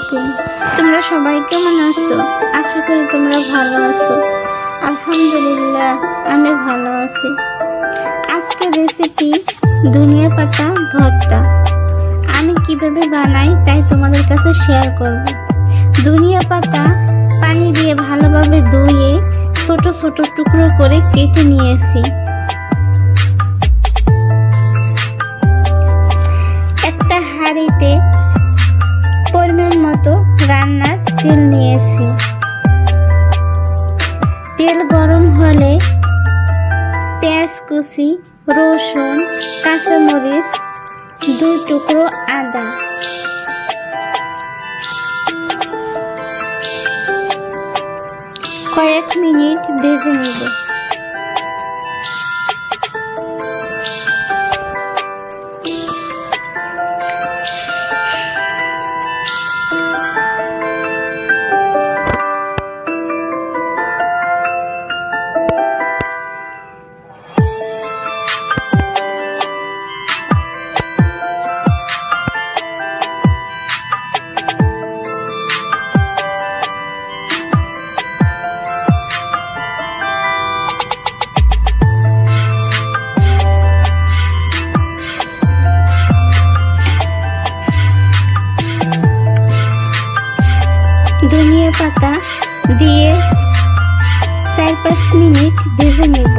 আলাইকুম। তোমরা সবাই কেমন আছো? আশা করি তোমরা ভালো আছো। আলহামদুলিল্লাহ, আমি ভালো আছি। আজকের রেসিপি ধনিয়া পাতা ভর্তা। আমি কিভাবে বানাই তাই তোমাদের কাছে শেয়ার করব। ধনিয়া পাতা পানি দিয়ে ভালোভাবে ধুয়ে ছোট ছোট টুকরো করে কেটে নিয়েছি। একটা হাঁড়িতে পরিমাণ মতো রান্নার তেল নিয়েছি। তেল গরম হলে পেঁয়াজ কুচি, রসুন, কাঁচামরিচ, 2 টুকরো আদা, কয়েক মিনিট ভেজে নেব। ধনিয়া পাতা দিয়ে 4-5 মিনিট ভেজে নেব।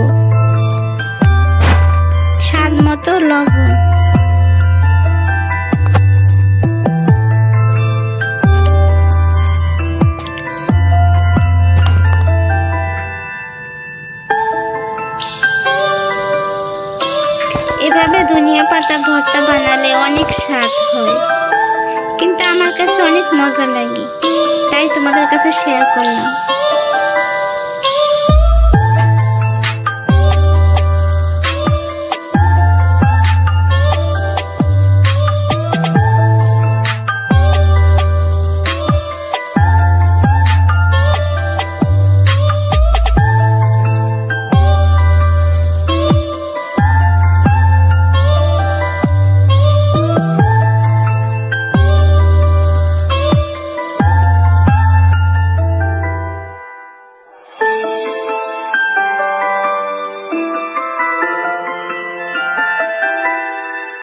স্বাদ মতো লবণ, এভাবে ধনিয়া পাতা ভর্তা বানালে অনেক স্বাদ হয়, কিন্তু আমার কাছে অনেক মজা লাগে, তাই তোমাদের কাছে শেয়ার করলাম।